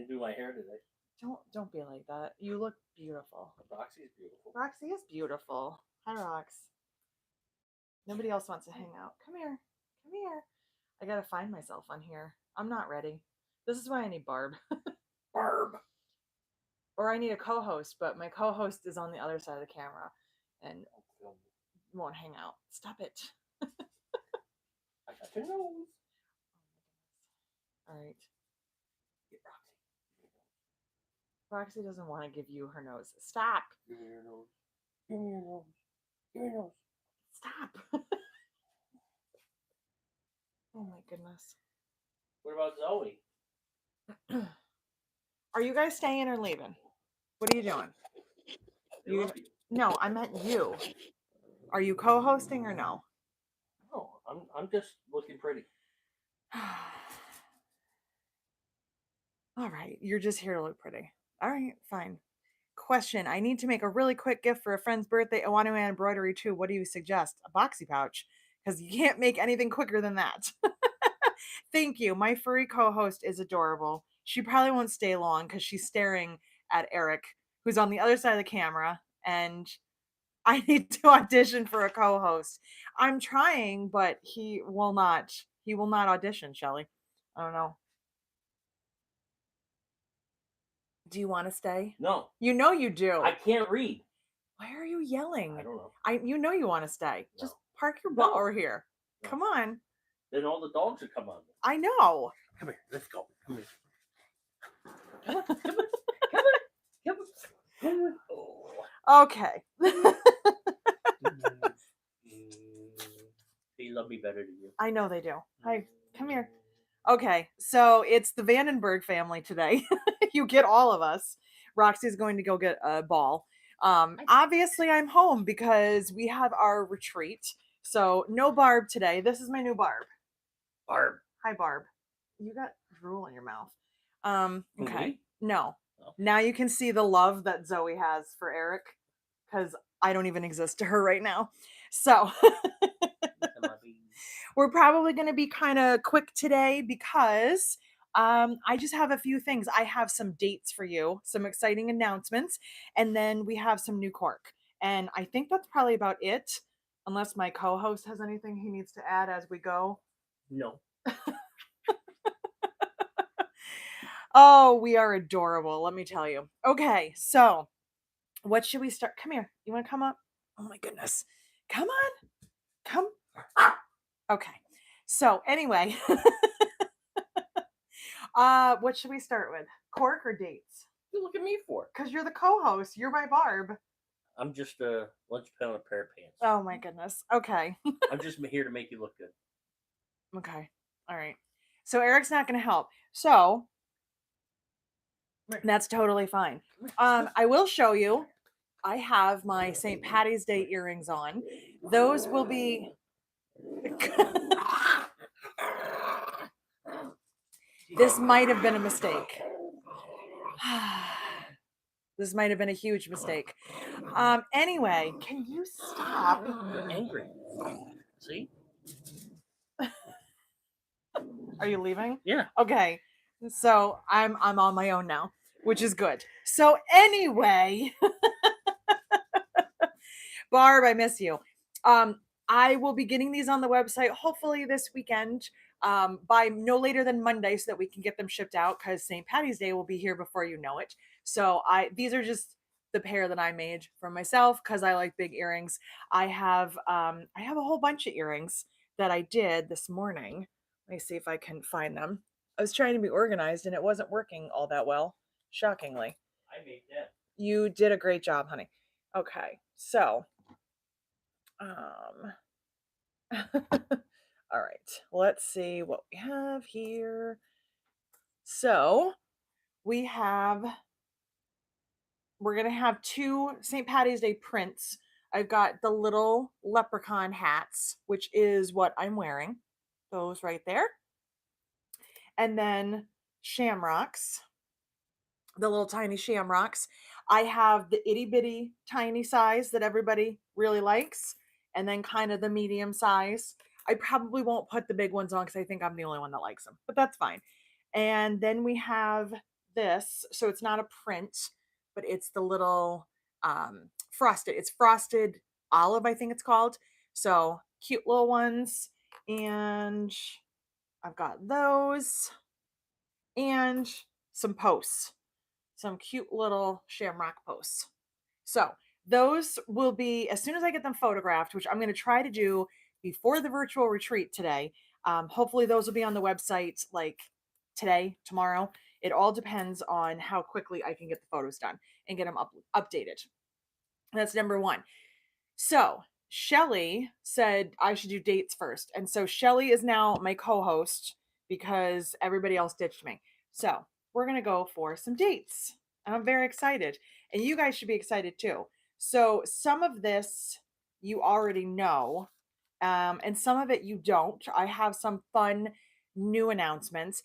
didn't do my hair today. Don't be like that. You look beautiful. Roxy's beautiful. Roxy is beautiful. Hi, Rox. Nobody else wants to hang out. Come here. Come here. I gotta find myself on here. I'm not ready. This is why I need Barb. Barb. Or I need a co-host, but my co-host is on the other side of the camera and won't hang out. Stop it. I got your nose. All right. Get Roxy. Roxy doesn't want to give you her nose. Stop. Give me your nose. Give me your nose. Give me your nose. Stop. Oh my goodness. What about Zoe? Are you guys staying or leaving? What are you doing? You. No, I meant you. Are you co-hosting or no? No, I'm just looking pretty. All right, you're just here to look pretty. All right, fine. Question: I need to make a really quick gift for a friend's birthday. I want to add embroidery too. What do you suggest? A boxy pouch, because you can't make anything quicker than that. Thank you. My furry co-host is adorable. She probably won't stay long because she's staring at Eric, who's on the other side of the camera, and I need to audition for a co-host. I'm trying, but he will not. He will not audition, Shelly. I don't know. Do you want to stay? No. You know you do. I can't read. Why are you yelling? I don't know. You know you want to stay. No. Just park your butt over here. No. Come on. Then all the dogs would come on. I know. Come here. Let's go. Come here. Come on. Okay. They love me better than you. I know they do. Hi, come here. Okay, so it's the Vandenberg family today. You get all of us. Roxy's going to go get a ball. Obviously, I'm home because we have our retreat. So no Barb today. This is my new Barb. Barb. Hi, Barb. You got drool in your mouth. Okay. Me? No. Oh. Now you can see the love that Zoe has for Eric because I don't even exist to her right now. So we're probably going to be kind of quick today because I just have a few things. I have some dates for you, some exciting announcements, and then we have some new cork. And I think that's probably about it, unless my co-host has anything he needs to add as we go. No. Oh, we are adorable, let me tell you. Okay, so what should we start? Come here. You want to come up? Oh my goodness. Come on. Come. Okay. So anyway, what should we start with? Cork or dates? What you look at me for? Because you're the co-host. You're my Barb. I'm just a lunch pail and a pair of pants. Oh my goodness. Okay. I'm just here to make you look good. Okay. All right. So Eric's not going to help. So that's totally fine. I will show you. I have my St. Patty's Day earrings on. Those will be... This might have been a mistake. This might have been a huge mistake. Anyway, can you stop? You're angry. See? Are you leaving? Yeah. Okay. So I'm on my own now, which is good. So anyway, Barb, I miss you. I will be getting these on the website hopefully this weekend, by no later than Monday, so that we can get them shipped out, because St. Patty's Day will be here before you know it. So these are just the pair that I made for myself because I like big earrings. I have a whole bunch of earrings that I did this morning. Let me see if I can find them. I was trying to be organized and it wasn't working all that well, shockingly. I made that. You did a great job, honey. Okay, so all right, let's see what we have here. So we're gonna have two St. Patty's Day prints. I've got the little leprechaun hats, which is what I'm wearing. Those right there. And then shamrocks, the little tiny shamrocks. I have the itty bitty tiny size that everybody really likes, and then kind of the medium size. I probably won't put the big ones on because I think I'm the only one that likes them, but that's fine. And then we have this. So it's not a print, but it's the little frosted. It's frosted olive, I think it's called. So cute little ones. And I've got those and some posts, some cute little shamrock posts. So those will be as soon as I get them photographed, which I'm going to try to do before the virtual retreat today. Hopefully, those will be on the website like today, tomorrow. It all depends on how quickly I can get the photos done and get them updated. That's number one. So Shelly said I should do dates first. And so Shelly is now my co host because everybody else ditched me. So we're going to go for some dates. And I'm very excited. And you guys should be excited too. So some of this you already know, and some of it you don't. I have some fun new announcements.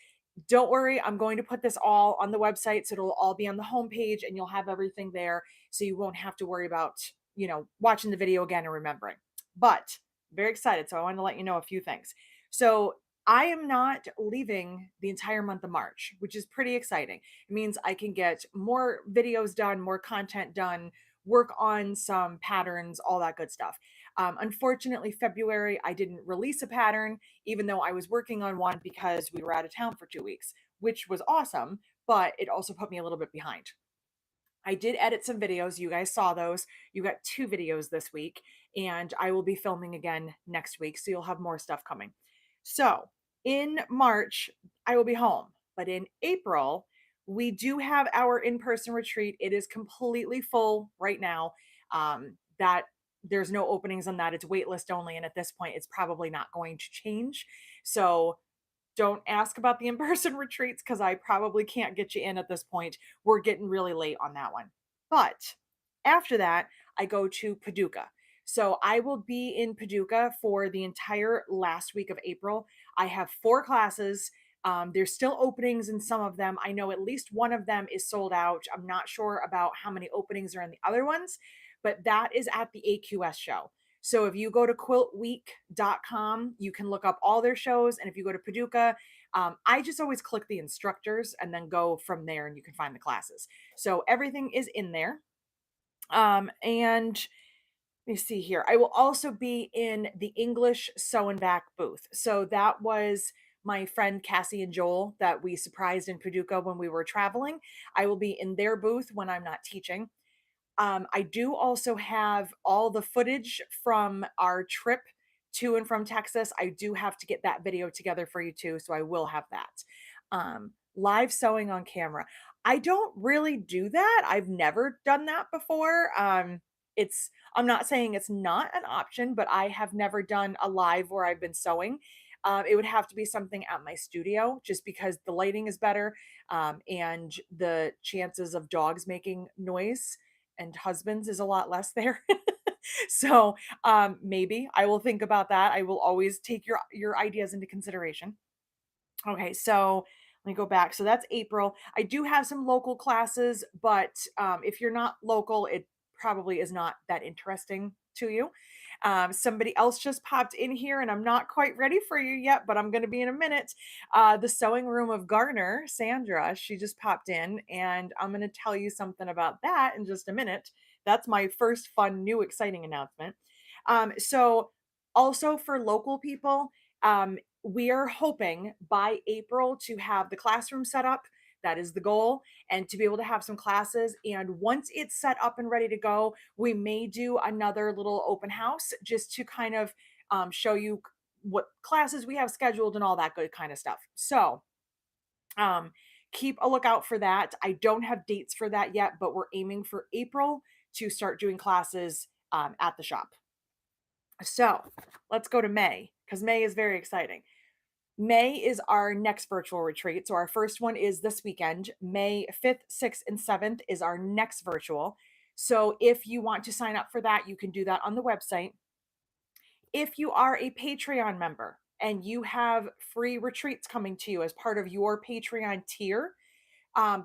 Don't worry, I'm going to put this all on the website. So it'll all be on the homepage and you'll have everything there. So you won't have to worry about, watching the video again and remembering. But very excited. So I wanted to let you know a few things. So I am not leaving the entire month of March, which is pretty exciting. It means I can get more videos done, more content done, work on some patterns, all that good stuff. Unfortunately, February, I didn't release a pattern, even though I was working on one because we were out of town for 2 weeks, which was awesome, but it also put me a little bit behind. I did edit some videos. You guys saw those. You got 2 videos this week, and I will be filming again next week. So you'll have more stuff coming. So in March, I will be home. But in April, we do have our in person retreat. It is completely full right now. That there's no openings on that. It's waitlist only. And at this point, it's probably not going to change. So don't ask about the in-person retreats because I probably can't get you in at this point. We're getting really late on that one. But after that, I go to Paducah. So I will be in Paducah for the entire last week of April. I have 4 classes. There's still openings in some of them. I know at least one of them is sold out. I'm not sure about how many openings are in the other ones, but that is at the AQS show. So if you go to quiltweek.com, you can look up all their shows. And if you go to Paducah, I just always click the instructors and then go from there and you can find the classes. So everything is in there. And let me see here. I will also be in the English Sew and Back booth. So that was my friend Cassie and Joel that we surprised in Paducah when we were traveling. I will be in their booth when I'm not teaching. I do also have all the footage from our trip to and from Texas. I do have to get that video together for you too, so I will have that. Live sewing on camera. I don't really do that. I've never done that before. I'm not saying it's not an option, but I have never done a live where I've been sewing. It would have to be something at my studio just because the lighting is better, and the chances of dogs making noise and husbands is a lot less there. So maybe I will think about that. I will always take your ideas into consideration. Okay, so let me go back. So that's April. I do have some local classes, but if you're not local, it probably is not that interesting to you. Somebody else just popped in here, and I'm not quite ready for you yet, but I'm going to be in a minute. The sewing room of Garner, Sandra, she just popped in, and I'm going to tell you something about that in just a minute. That's my first fun, new, exciting announcement. So, also for local people, we are hoping by April to have the classroom set up. That is the goal, and to be able to have some classes. And once it's set up and ready to go, we may do another little open house just to kind of show you what classes we have scheduled and all that good kind of stuff. So keep a lookout for that. I don't have dates for that yet, but we're aiming for April to start doing classes at the shop. So let's go to May because May is very exciting. May is our next virtual retreat. So our first one is this weekend. May 5th, 6th, and 7th is our next virtual. So if you want to sign up for that, you can do that on the website. If you are a Patreon member and you have free retreats coming to you as part of your Patreon tier,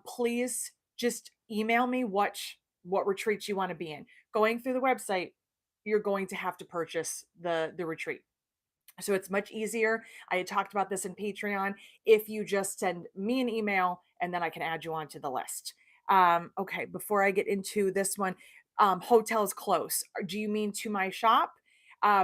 please just email me what retreats you want to be in. Going through the website, you're going to have to purchase the retreat. So it's much easier. I had talked about this in Patreon. If you just send me an email and then I can add you onto the list. Okay, before I get into this one, hotels close. Do you mean to my shop?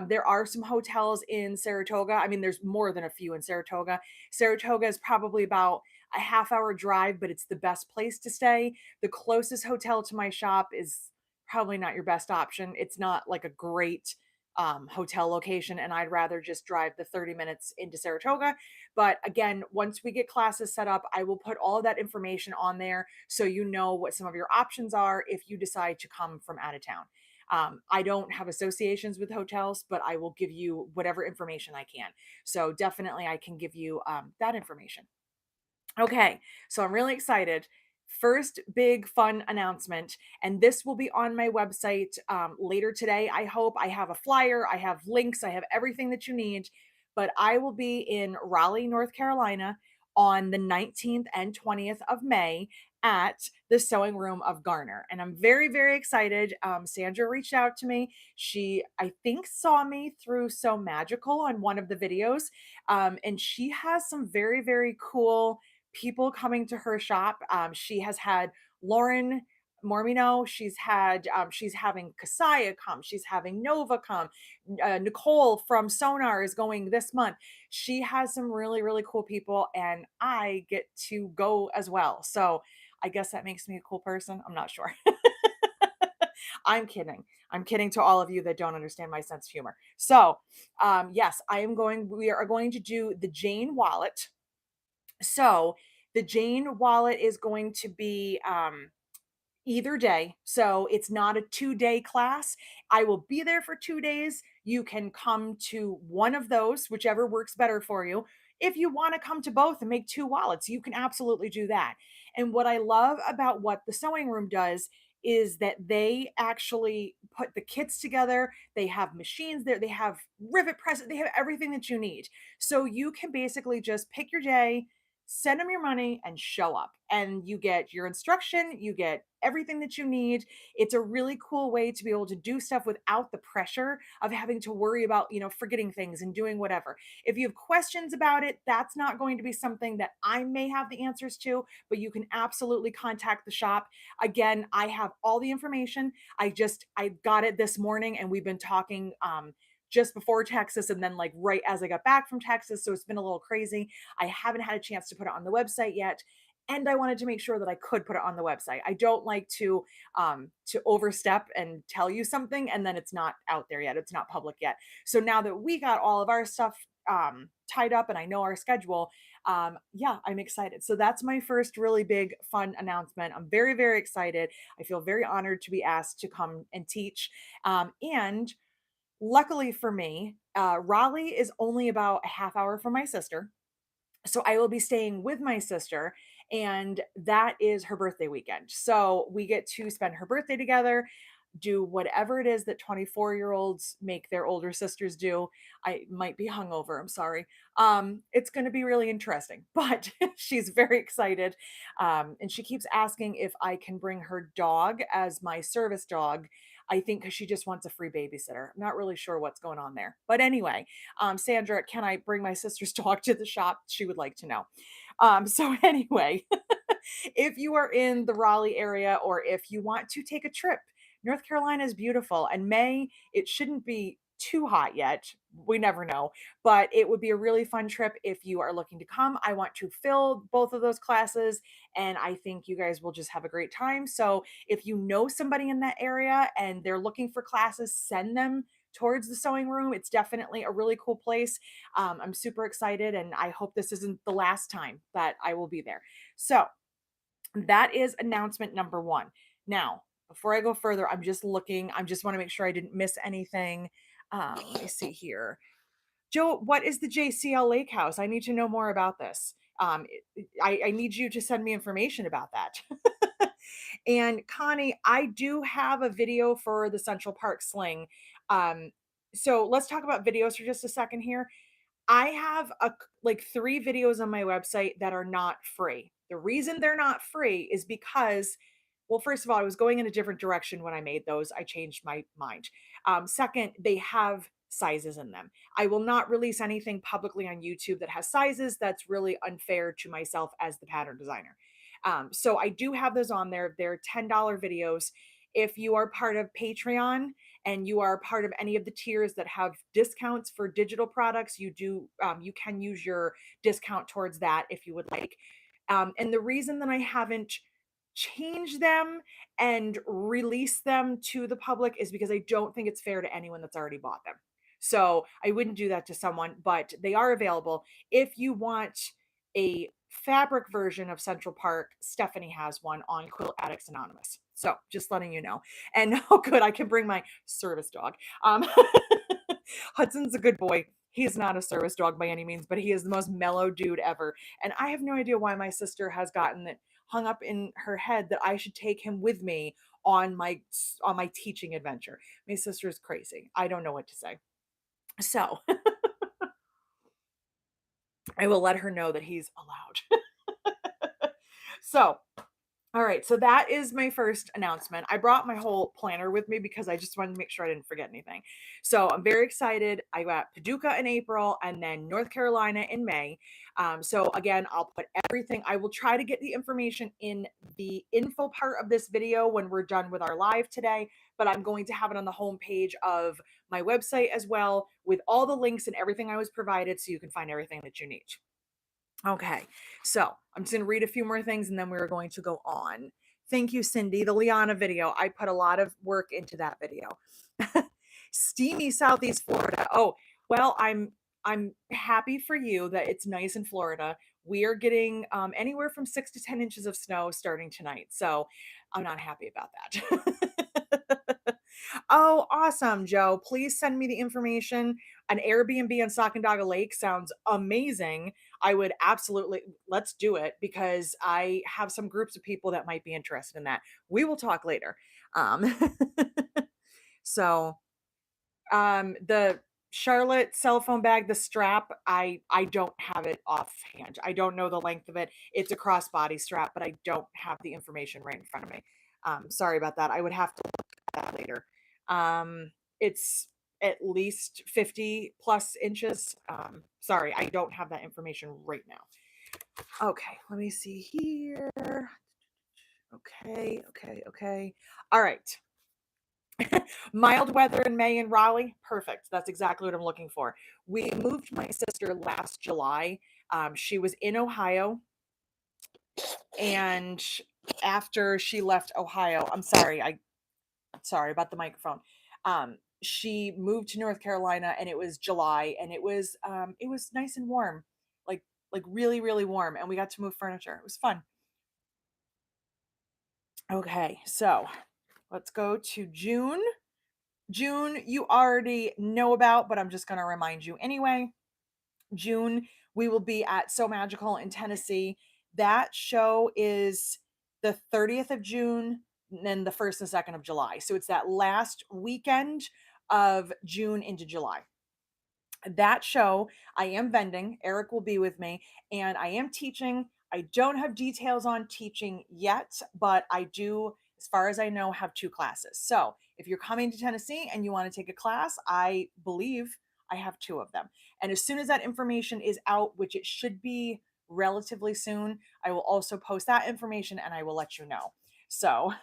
There are some hotels in Saratoga. I mean, there's more than a few in Saratoga. Saratoga is probably about a half hour drive, but it's the best place to stay. The closest hotel to my shop is probably not your best option. It's not like a great hotel location, and I'd rather just drive the 30 minutes into Saratoga. But again, once we get classes set up, I will put all of that information on there so you know what some of your options are if you decide to come from out of town. I don't have associations with hotels, but I will give you whatever information I can. So definitely, I can give you that information. Okay, so I'm really excited. First big fun announcement, and this will be on my website later today. I hope I have a flyer, I have links, I have everything that you need. But I will be in Raleigh, North Carolina on the 19th and 20th of May at the Sewing Room of Garner. And I'm very, very excited. Sandra reached out to me. She, I think, saw me through So Magical on one of the videos. And she has some very, very cool people coming to her shop. She has had Lauren Mormino. She's having Kasaya come. She's having Nova come. Nicole from Sonar is going this month. She has some really, really cool people, and I get to go as well. So I guess that makes me a cool person. I'm not sure. I'm kidding. I'm kidding to all of you that don't understand my sense of humor. So, yes, we are going to do the Jane wallet. So the Jane wallet is going to be either day. So it's not a 2-day class. I will be there for 2 days. You can come to one of those, whichever works better for you. If you want to come to both and make two wallets, you can absolutely do that. And what I love about what the sewing room does is that they actually put the kits together. They have machines there, they have rivet presses, they have everything that you need. So you can basically just pick your day, send them your money, and show up. And you get your instruction, you get everything that you need. It's a really cool way to be able to do stuff without the pressure of having to worry about, forgetting things and doing whatever. If you have questions about it, that's not going to be something that I may have the answers to, but you can absolutely contact the shop. Again, I have all the information. I got it this morning, and we've been talking just before Texas and then like right as I got back from Texas. So it's been a little crazy. I haven't had a chance to put it on the website yet. And I wanted to make sure that I could put it on the website. I don't like to overstep and tell you something and then it's not out there yet. It's not public yet. So now that we got all of our stuff tied up and I know our schedule, yeah, I'm excited. So that's my first really big fun announcement. I'm very, very excited. I feel very honored to be asked to come and teach. And luckily for me, Raleigh is only about a half hour from my sister. So I will be staying with my sister, and that is her birthday weekend. So we get to spend her birthday together, do whatever it is that 24-year-olds make their older sisters do. I might be hungover, I'm sorry. It's going to be really interesting, but she's very excited. And she keeps asking if I can bring her dog as my service dog. I think because she just wants a free babysitter. I'm not really sure what's going on there. But anyway, Sandra, can I bring my sister's dog to the shop? She would like to know. So anyway, if you are in the Raleigh area or if you want to take a trip, North Carolina is beautiful. And May, it shouldn't be too hot yet. We never know, but it would be a really fun trip if you are looking to come. I want to fill both of those classes, and I think you guys will just have a great time. So if you know somebody in that area and they're looking for classes, send them towards the sewing room. It's definitely a really cool place. I'm super excited, and I hope this isn't the last time that I will be there. So that is announcement number one. Now, before I go further, I'm just looking. I just want to make sure I didn't miss anything. Let me see here. Joe, what is the JCL Lake House? I need to know more about this. I need you to send me information about that. And Connie, I do have a video for the Central Park Sling. So let's talk about videos for just a second here. I have like 3 videos on my website that are not free. The reason they're not free is because, well, first of all, I was going in a different direction when I made those. I changed my mind. Second, they have sizes in them. I will not release anything publicly on YouTube that has sizes. That's really unfair to myself as the pattern designer. So I do have those on there. They're $10 videos. If you are part of Patreon and you are part of any of the tiers that have discounts for digital products, you can use your discount towards that if you would like. And the reason that I haven't changed them and released them to the public is because I don't think it's fair to anyone that's already bought them. So I wouldn't do that to someone, but they are available. If you want a fabric version of Central Park, Stephanie has one on Quilt Addicts Anonymous. So just letting you know. And oh, good, I can bring my service dog. Um, Hudson's a good boy. He is not a service dog by any means, but he is the most mellow dude ever. And I have no idea why my sister has gotten it hung up in her head that I should take him with me on my teaching adventure. My sister is crazy. I don't know what to say. So I will let her know that he's allowed. So all right, so that is my first announcement. I brought my whole planner with me because I just wanted to make sure I didn't forget anything. So I'm very excited. I got Paducah in April and then North Carolina in May. So again, I'll put everything. I will try to get the information in the info part of this video when we're done with our live today, but I'm going to have it on the homepage of my website as well with all the links and everything I was provided so you can find everything that you need. Okay, so I'm just going to read a few more things and then we're going to go on. Thank you, Cindy. The Liana video, I put a lot of work into that video. Steamy Southeast Florida. Oh, well, I'm happy for you that it's nice in Florida. We are getting anywhere from 6 to 10 inches of snow starting tonight, so I'm not happy about that. Oh, awesome, Joe. Please send me the information. An Airbnb on Sacandaga Lake sounds amazing. I would absolutely let's do it because I have some groups of people that might be interested in that. We will talk later. Um, so the Charlotte cell phone bag, the strap, I don't have it offhand. I don't know the length of it. It's a crossbody strap, but I don't have the information right in front of me. Sorry about that. I would have to look at that later. It's at least 50 plus inches. Sorry, I don't have that information right now. Okay, let me see here. Okay. All right. Mild weather in May in Raleigh. Perfect. That's exactly what I'm looking for. We moved my sister last July. She was in Ohio. And after she left Ohio, sorry about the microphone. She moved to North Carolina and it was July and it was nice and warm. Like really, really warm. And we got to move furniture. It was fun. Okay, so let's go to June. June, you already know about, but I'm just going to remind you anyway. June, we will be at So Magical in Tennessee. That show is the 30th of June and then the 1st and 2nd of July. So it's that last weekend of June into July. That show, I am vending. Eric will be with me and I am teaching. I don't have details on teaching yet, but I do, as far as I know, have 2 classes. So if you're coming to Tennessee and you want to take a class, I believe I have 2 of them. And as soon as that information is out, which it should be relatively soon, I will also post that information and I will let you know. So,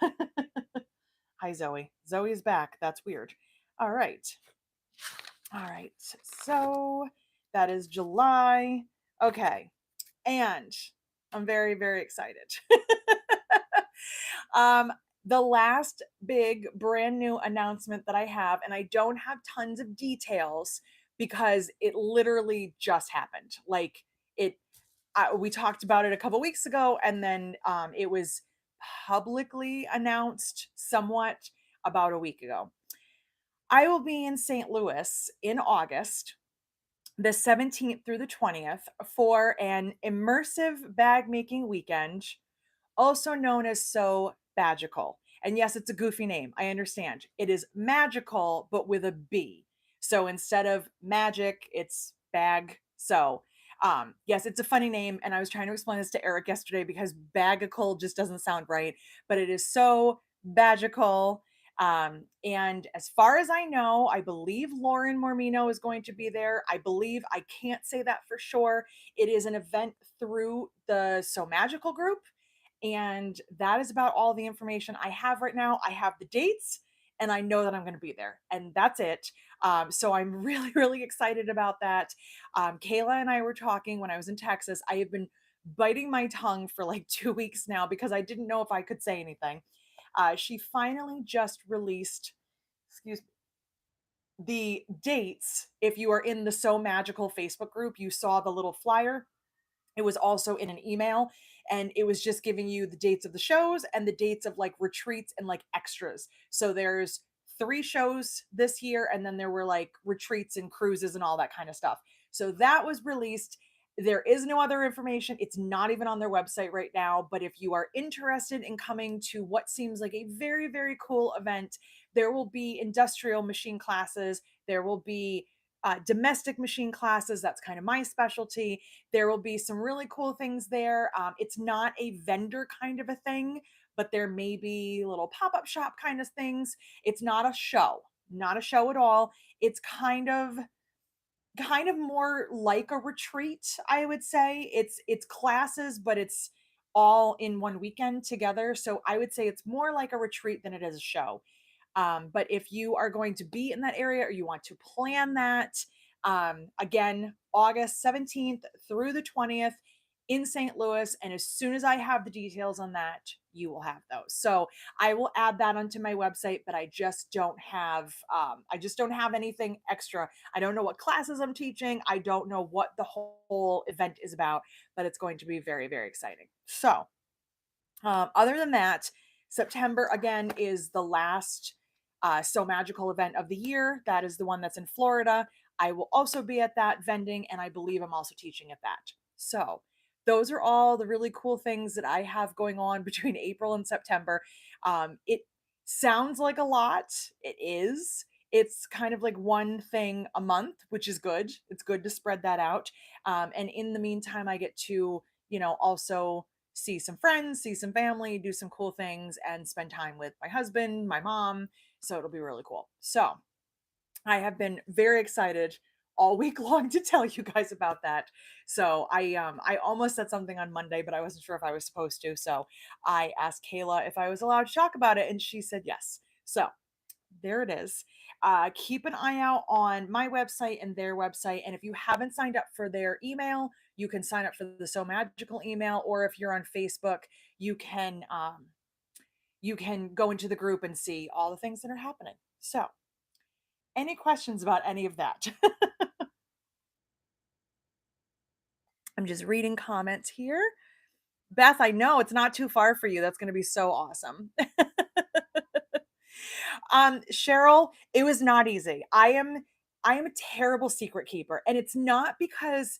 hi, Zoe. Zoe is back. That's weird. All right. All right. So that is July. Okay. And I'm very, very excited. um, the last big brand new announcement that I have, and I don't have tons of details because it literally just happened. Like it, we talked about it a couple weeks ago, and then it was publicly announced somewhat about a week ago. I will be in St. Louis in August, the 17th through the 20th, for an immersive bag making weekend, also known as So Bagical. And yes, it's a goofy name. I understand. It is magical, but with a B. So instead of magic, it's bag. So, yes, it's a funny name. And I was trying to explain this to Eric yesterday because bagical just doesn't sound right, but it is So Bagical. And as far as I know, I believe Lauren Mormino is going to be there. I believe, I can't say that for sure. It is an event through the So Magical group. And that is about all the information I have right now. I have the dates and I know that I'm going to be there, and that's it. So I'm really, really excited about that. Kayla and I were talking when I was in Texas. I have been biting my tongue for like 2 weeks now because I didn't know if I could say anything. She finally just released, excuse me, the dates. If you are in the So Magical Facebook group, you saw the little flyer. It was also in an email, and it was just giving you the dates of the shows and the dates of like retreats and like extras. So there's 3 shows this year, and then there were like retreats and cruises and all that kind of stuff. So that was released. There is no other information. It's not even on their website right now. But if you are interested in coming to what seems like a very, very cool event, there will be industrial machine classes. There will be domestic machine classes. That's kind of my specialty. There will be some really cool things there. It's not a vendor kind of a thing, but there may be little pop-up shop kind of things. It's not a show, not a show at all. It's kind of more like a retreat, I would say. It's classes, but it's all in one weekend together. So I would say it's more like a retreat than it is a show. But if you are going to be in that area or you want to plan that, again, August 17th through the 20th in St. Louis. And as soon as I have the details on that, you will have those. So I will add that onto my website, but I just don't have anything extra. I don't know what classes I'm teaching. I don't know what the whole event is about, but it's going to be very, very exciting. So, other than that, September again is the last So Magical event of the year. That is the one that's in Florida. I will also be at that vending, and I believe I'm also teaching at that. So, those are all the really cool things that I have going on between April and September. It sounds like a lot. It is. It's kind of like one thing a month, which is good. It's good to spread that out. And in the meantime, I get to, also see some friends, see some family, do some cool things, and spend time with my husband, my mom. So it'll be really cool. So I have been very excited all week long to tell you guys about that. So I almost said something on Monday, but I wasn't sure if I was supposed to. So I asked Kayla if I was allowed to talk about it, and she said yes. So there it is. Keep an eye out on my website and their website. And if you haven't signed up for their email, you can sign up for the So Magical email. Or if you're on Facebook, you can go into the group and see all the things that are happening. So, any questions about any of that? I'm just reading comments here. Beth, I know it's not too far for you. That's going to be so awesome. Cheryl, it was not easy. I am a terrible secret keeper, and it's not because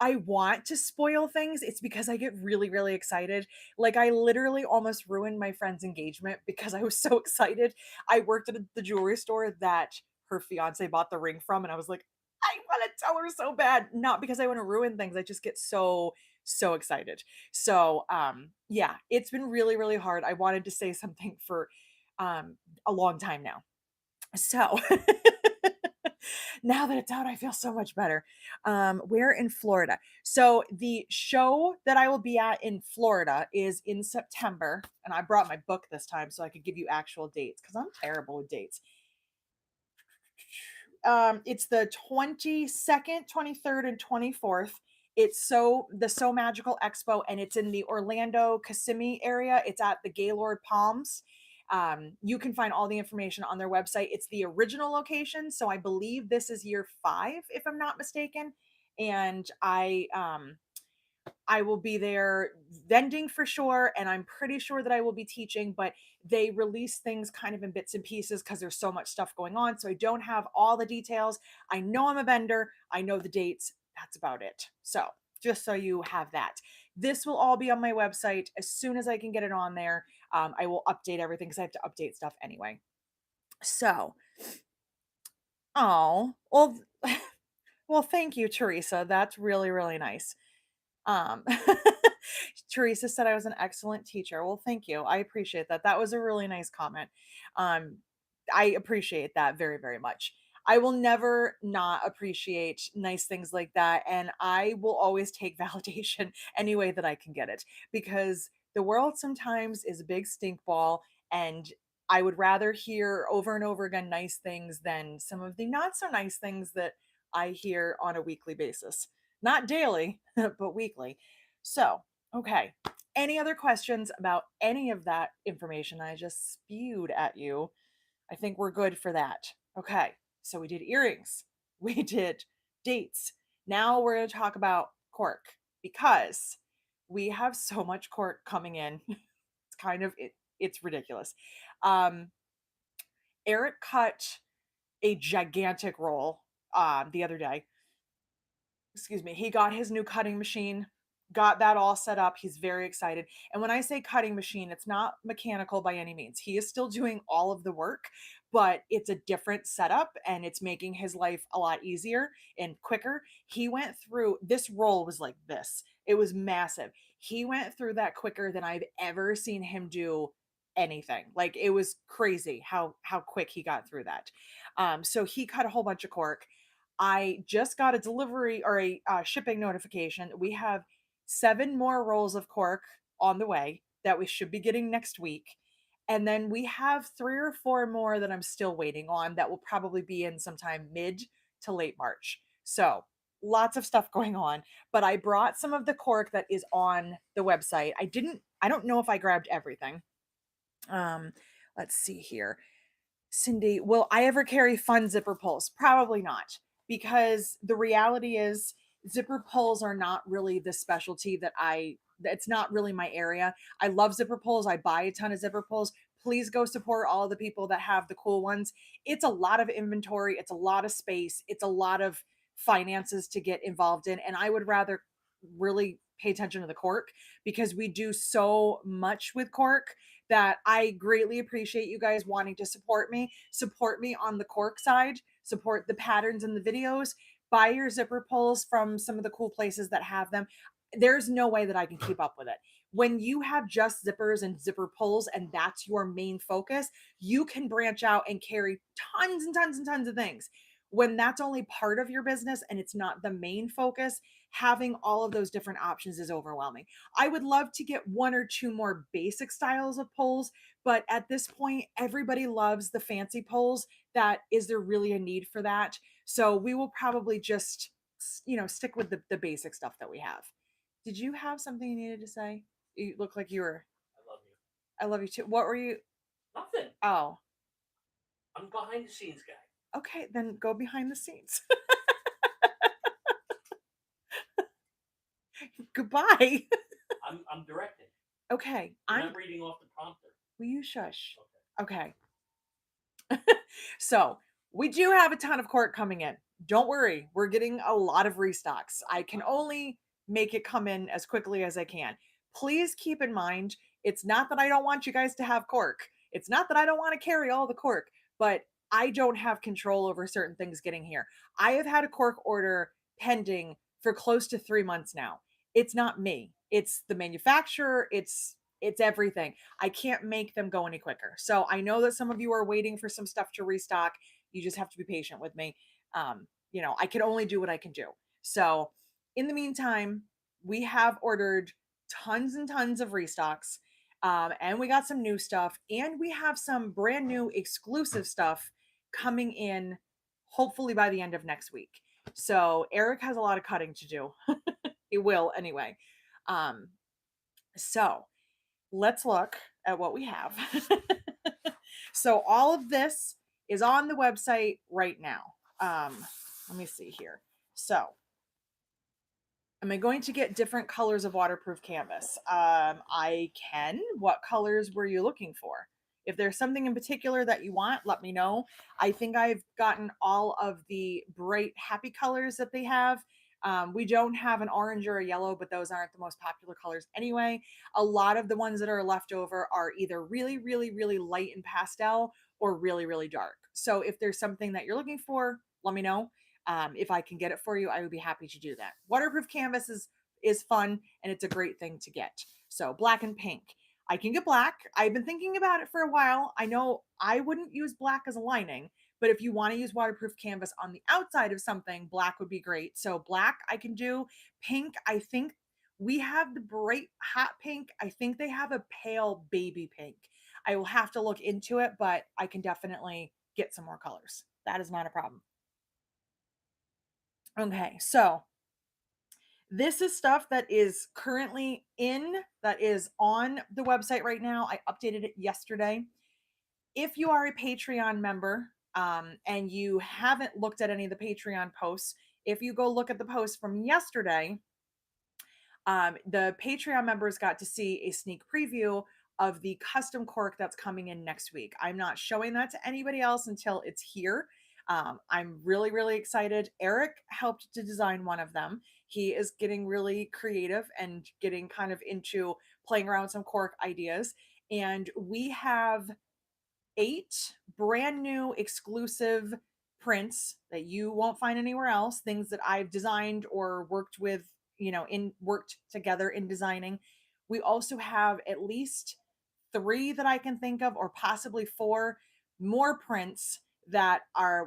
I want to spoil things. It's because I get really, really excited. Like, I literally almost ruined my friend's engagement because I was so excited. I worked at the jewelry store that her fiance bought the ring from, and I was like, I want to tell her so bad. Not because I want to ruin things. I just get so, so excited. So, yeah, it's been really, really hard. I wanted to say something for um, a long time now. So, now that it's out, I feel so much better. We're in Florida. So the show that I will be at in Florida is in September. And I brought my book this time so I could give you actual dates because I'm terrible with dates. It's the 22nd, 23rd, and 24th. It's the So Magical Expo, and it's in the Orlando Kissimmee area. It's at the Gaylord Palms. You can find all the information on their website. It's the original location, so I believe this is year 5, if I'm not mistaken. And I will be there vending for sure, and I'm pretty sure that I will be teaching, but they release things kind of in bits and pieces because there's so much stuff going on. So I don't have all the details. I know I'm a vendor, I know the dates. That's about it. So just so you have that. This will all be on my website as soon as I can get it on there. I will update everything because I have to update stuff anyway. So, oh, well, well, thank you, Teresa. That's really, really nice. Um, Teresa said I was an excellent teacher. Well, thank you. I appreciate that. That was a really nice comment. Um, I appreciate that very, very much. I will never not appreciate nice things like that. And I will always take validation any way that I can get it, because the world sometimes is a big stink ball. And I would rather hear over and over again nice things than some of the not so nice things that I hear on a weekly basis. Not daily, but weekly. So, okay. Any other questions about any of that information I just spewed at you? I think we're good for that. Okay. So we did earrings, we did dates. Now we're going to talk about cork, because we have so much cork coming in. It's kind of it's ridiculous. Um, Eric cut a gigantic roll the other day. Excuse me. He got his new cutting machine, got that all set up. He's very excited. And when I say cutting machine, it's not mechanical by any means. He is still doing all of the work, but it's a different setup and it's making his life a lot easier and quicker. He went through this roll was like this. It was massive. He went through that quicker than I've ever seen him do anything. Like, it was crazy how quick he got through that. So he cut a whole bunch of cork. I just got a delivery or a shipping notification. We have 7 more rolls of cork on the way that we should be getting next week. And then we have 3 or 4 more that I'm still waiting on that will probably be in sometime mid to late March. So lots of stuff going on. But I brought some of the cork that is on the website. I don't know if I grabbed everything. Um, let's see here. Cindy, will I ever carry fun zipper pulls? Probably not, because the reality is zipper pulls are not really the specialty it's not really my area. I love zipper pulls. I buy a ton of zipper pulls. Please go support all the people that have the cool ones. It's a lot of inventory, it's a lot of space, it's a lot of finances to get involved in, and I would rather really pay attention to the cork, because we do so much with cork that I greatly appreciate you guys wanting to support me. Support me on the cork side, support the patterns and the videos, buy your zipper pulls from some of the cool places that have them. There's no way that I can keep up with it. When you have just zippers and zipper pulls and that's your main focus, you can branch out and carry tons and tons and tons of things. When that's only part of your business and it's not the main focus, having all of those different options is overwhelming. I would love to get 1 or 2 more basic styles of poles, but at this point, everybody loves the fancy poles. That is there really a need for that? So we will probably just, stick with the basic stuff that we have. Did you have something you needed to say? You look like you were. I love you. I love you too. What were you? Nothing. Oh, I'm behind the scenes guy. okay. Then go behind the scenes. Goodbye. I'm directing. Okay. I'm reading off the prompter. Will you shush? Okay. Okay. So we do have a ton of cork coming in. Don't worry, we're getting a lot of restocks. I can only make it come in as quickly as I can. Please keep in mind, it's not that I don't want you guys to have cork. It's not that I don't want to carry all the cork, but I don't have control over certain things getting here. I have had a cork order pending for close to 3 months now. It's not me. It's the manufacturer. It's everything. I can't make them go any quicker. So I know that some of you are waiting for some stuff to restock. You just have to be patient with me. I can only do what I can do. So in the meantime, we have ordered tons and tons of restocks. And we got some new stuff, and we have some brand new exclusive stuff coming in hopefully by the end of next week. So Eric has a lot of cutting to do. He will anyway. So let's look at what we have. So all of this is on the website right now. Let me see here. So am I going to get different colors of waterproof canvas? I can. What colors were you looking for? If there's something in particular that you want, let me know. I think I've gotten all of the bright, happy colors that they have. We don't have an orange or a yellow, but those aren't the most popular colors anyway. A lot of the ones that are left over are either really, really, really light and pastel or really, really dark. So if there's something that you're looking for, let me know. If I can get it for you, I would be happy to do that. Waterproof canvas is fun and it's a great thing to get. So black and pink. I can get black. I've been thinking about it for a while. I know I wouldn't use black as a lining, but if you want to use waterproof canvas on the outside of something, black would be great. So black I can do. Pink, I think we have the bright hot pink. I think they have a pale baby pink. I will have to look into it, but I can definitely get some more colors. That is not a problem. Okay, so this is stuff that is currently that is on the website right now. I updated it yesterday. If you are a Patreon member and you haven't looked at any of the Patreon posts, if you go look at the post from yesterday, the Patreon members got to see a sneak preview of the custom cork that's coming in next week. I'm not showing that to anybody else until it's here. I'm really, really excited. Eric helped to design one of them. He is getting really creative and getting kind of into playing around with some cork ideas. And we have 8 brand new exclusive prints that you won't find anywhere else, things that I've designed or worked with, worked together in designing. We also have at least 3 that I can think of, or possibly 4 more prints that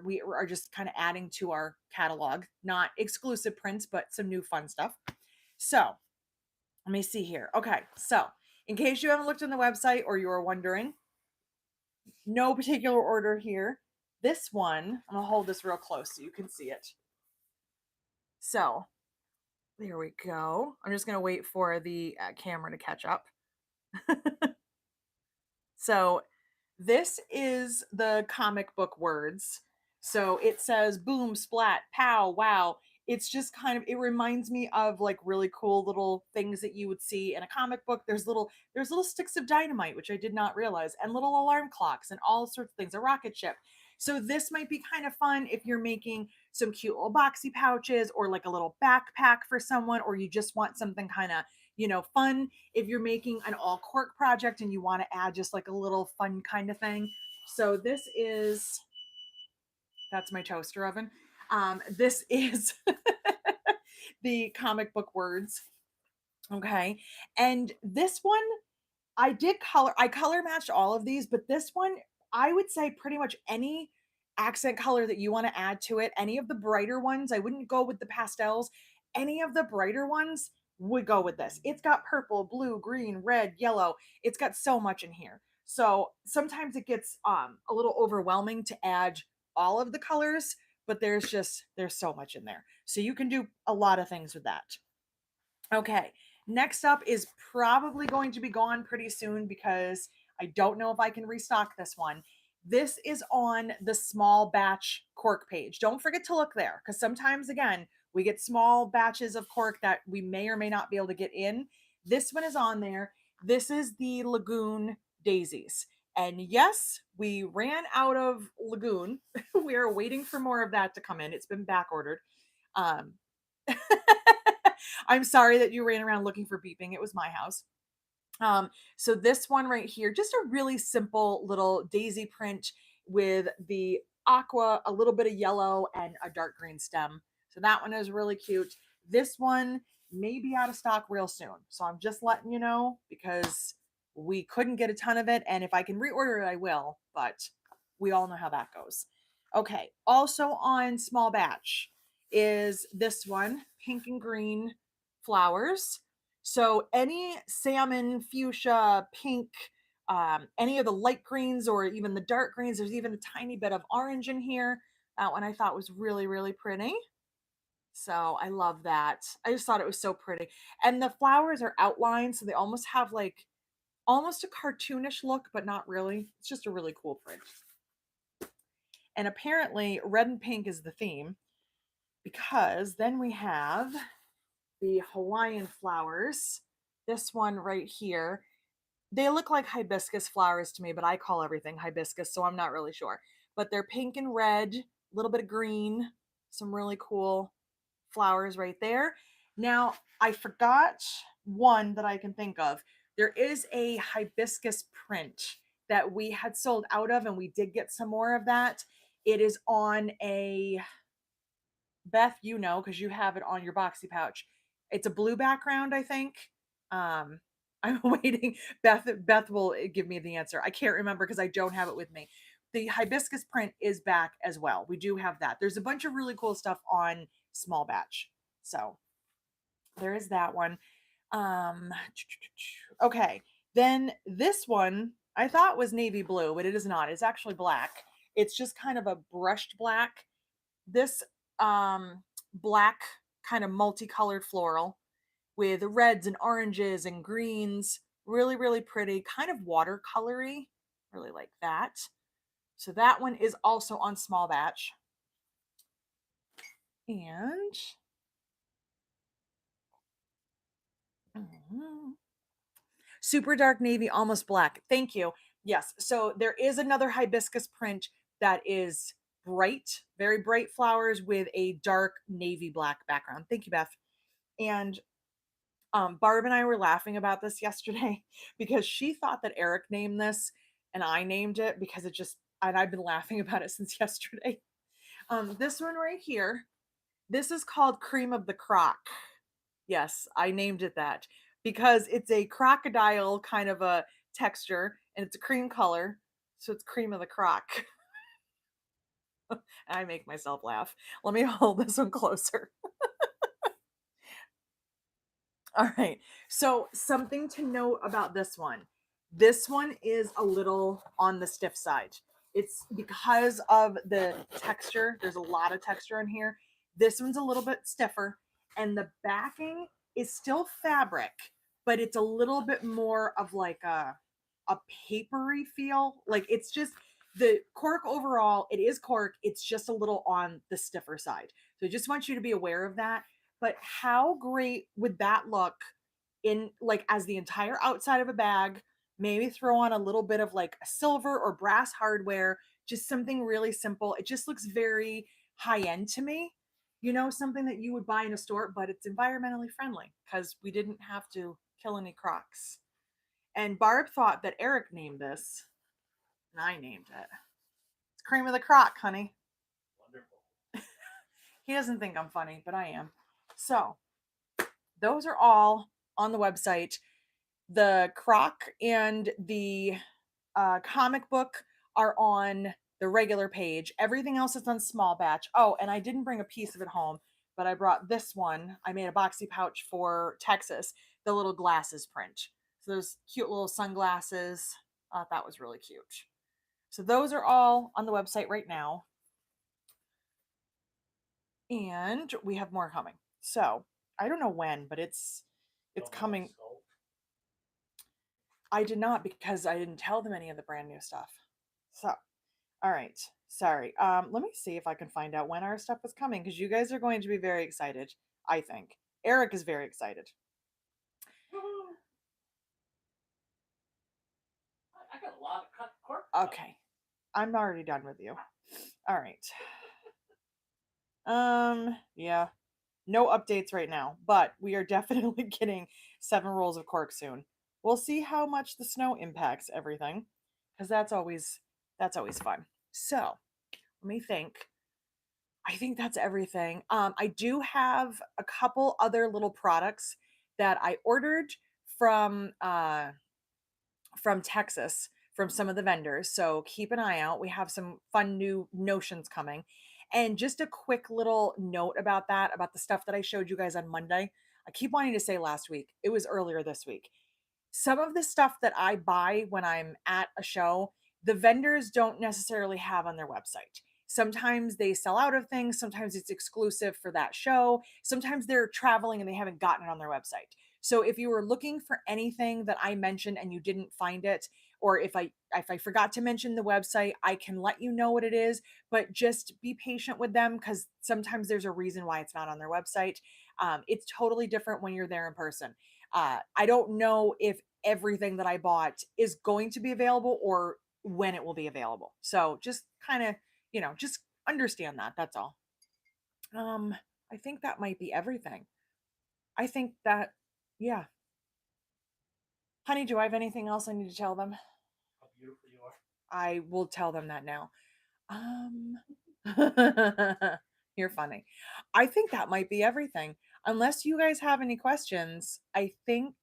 we are just kind of adding to our catalog. Not exclusive prints, but some new fun stuff. So let me see here. Okay, so in case you haven't looked on the website or you are wondering, no particular order here. This one, I'm gonna hold this real close so you can see it. So there we go. I'm just gonna wait for the camera to catch up. So this is the comic book words. So it says boom, splat, pow, wow. It's just kind of, it reminds me of like really cool little things that you would see in a comic book. There's little sticks of dynamite, which I did not realize, and little alarm clocks and all sorts of things, a rocket ship. So this might be kind of fun if you're making some cute little boxy pouches or like a little backpack for someone, or you just want something kind of, fun. If you're making an all cork project and you want to add just like a little fun kind of thing. So that's my toaster oven. This is the comic book words. Okay. And this one, I color matched all of these, but this one, I would say pretty much any accent color that you want to add to it, any of the brighter ones, I wouldn't go with the pastels. Any of the brighter ones would go with this. It's got purple, blue, green, red, yellow. It's got so much in here. So sometimes it gets a little overwhelming to add all of the colors, but there's so much in there. So you can do a lot of things with that. Okay, next up is probably going to be gone pretty soon because I don't know if I can restock this one. This is on the small batch cork page. Don't forget to look there because sometimes, again, we get small batches of cork that we may or may not be able to get in. This one is on there. This is the Lagoon Daisies. And yes, we ran out of Lagoon. We are waiting for more of that to come in. It's been back ordered. Um, I'm sorry that you ran around looking for beeping. It was my house. So this one right here, just a really simple little daisy print with the aqua, a little bit of yellow, and a dark green stem. So that one is really cute. This one may be out of stock real soon. So I'm just letting you know because we couldn't get a ton of it. And if I can reorder it, I will. But we all know how that goes. Okay. Also on small batch is this one, pink and green flowers. So any salmon, fuchsia, pink, any of the light greens or even the dark greens, there's even a tiny bit of orange in here. That one I thought was really, really pretty. So I love that. I just thought it was so pretty. And the flowers are outlined, so they almost have like almost a cartoonish look, but not really. It's just a really cool print. And apparently red and pink is the theme because then we have the Hawaiian flowers. This one right here. They look like hibiscus flowers to me, but I call everything hibiscus, so I'm not really sure. But they're pink and red, a little bit of green, some really cool flowers right there. Now, I forgot one that I can think of. There is a hibiscus print that we had sold out of, and we did get some more of that. It is on a Beth, because you have it on your boxy pouch. It's a blue background, I think. I'm waiting. Beth will give me the answer. I can't remember because I don't have it with me. The hibiscus print is back as well. We do have that. There's a bunch of really cool stuff on small batch. So there is that one. Um, okay. Then this one I thought was navy blue, but it is not. It's actually black. It's just kind of a brushed black. This black kind of multicolored floral with reds and oranges and greens. Really, really pretty, kind of watercolory. Really like that. So that one is also on small batch. And super dark navy, almost black. Thank you. Yes. So there is another hibiscus print that is bright, very bright flowers with a dark navy black background. Thank you, Beth. And Barb and I were laughing about this yesterday because she thought that Eric named this and I named it because it just, and I've been laughing about it since yesterday. This one right here, this is called Cream of the Croc. Yes, I named it that because it's a crocodile kind of a texture and it's a cream color. So it's Cream of the Croc. I make myself laugh. Let me hold this one closer. All right. So something to note about this one. This one is a little on the stiff side. It's because of the texture. There's a lot of texture in here. This one's a little bit stiffer and the backing is still fabric, but it's a little bit more of like a papery feel. Like it's just the cork overall, it is cork. It's just a little on the stiffer side. So I just want you to be aware of that. But how great would that look in like as the entire outside of a bag? Maybe throw on a little bit of like a silver or brass hardware, just something really simple. It just looks very high end to me. You know, something that you would buy in a store, but it's environmentally friendly because we didn't have to kill any crocs. And Barb thought that Eric named this, and I named it. It's Cream of the Croc, honey. Wonderful. He doesn't think I'm funny, but I am. So those are all on the website. The croc and the comic book are on the regular page. Everything else is on small batch. Oh, and I didn't bring a piece of it home, but I brought this one. I made a boxy pouch for Texas, the little glasses print. So those cute little sunglasses. That was really cute. So those are all on the website right now. And we have more coming. So I don't know when, but it's coming. I did not because I didn't tell them any of the brand new stuff. So, all right. Sorry. Let me see if I can find out when our stuff is coming because you guys are going to be very excited, I think. Eric is very excited. I got a lot of cut cork. Okay. I'm already done with you. All right. Yeah. No updates right now, but we are definitely getting 7 rolls of cork soon. We'll see how much the snow impacts everything because that's always fun. So, let me think. I think that's everything. I do have a couple other little products that I ordered from from Texas from some of the vendors. So keep an eye out. We have some fun new notions coming. And just a quick little note about that, about the stuff that I showed you guys on Monday. I keep wanting to say last week. It was earlier this week. Some of the stuff that I buy when I'm at a show, the vendors don't necessarily have on their website. Sometimes they sell out of things, sometimes it's exclusive for that show, sometimes they're traveling and they haven't gotten it on their website. So if you were looking for anything that I mentioned and you didn't find it, or if I forgot to mention the website, I can let you know what it is, but just be patient with them because sometimes there's a reason why it's not on their website. It's totally different when you're there in person. I don't know if everything that I bought is going to be available or when it will be available. So just kind of, just understand that. That's all. Um, I think that might be everything. I think that, yeah. Honey, do I have anything else I need to tell them? How beautiful you are. I will tell them that now. Um, you're funny. I think that might be everything. Unless you guys have any questions, I think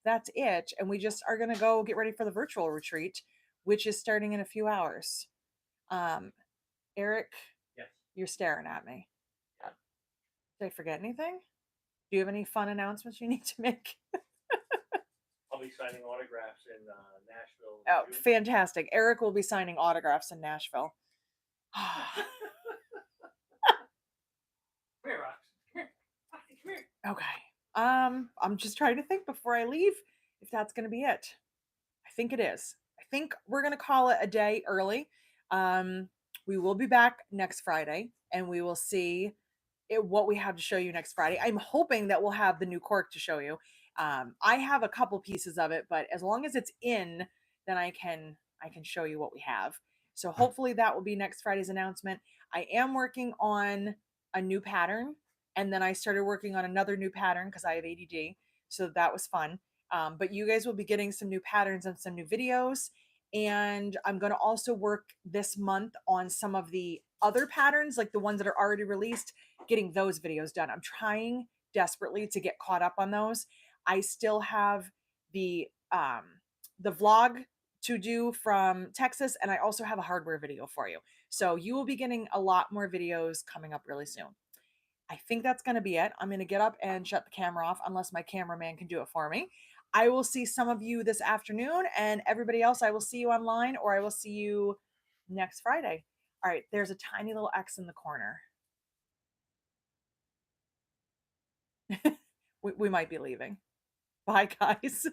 that's it. And we just are going to go get ready for the virtual retreat, which is starting in a few hours. Um, Eric, Yes. you're staring at me. Yeah. Did I forget anything? Do you have any fun announcements you need to make? I'll be signing autographs in Nashville. Oh, in June. fantastic. Eric will be signing autographs in Nashville. Come here, Rox. Come here. Roxy, come here. Okay. I'm just trying to think before I leave if that's going to be it. I think it is. I think we're going to call it a day early. Um, we will be back next Friday and we will see what we have to show you next Friday. I'm hoping that we'll have the new cork to show you. I have a couple pieces of it, but as long as it's in, then I can show you what we have. So hopefully that will be next Friday's announcement. I am working on a new pattern, and then I started working on another new pattern because I have ADD. So that was fun. But you guys will be getting some new patterns and some new videos. And I'm going to also work this month on some of the other patterns, like the ones that are already released, getting those videos done. I'm trying desperately to get caught up on those. I still have the vlog to do from Texas, and I also have a hardware video for you. So you will be getting a lot more videos coming up really soon. I think that's going to be it. I'm going to get up and shut the camera off unless my cameraman can do it for me. I will see some of you this afternoon, and everybody else, I will see you online or I will see you next Friday. All right, there's a tiny little X in the corner. We might be leaving. Bye, guys.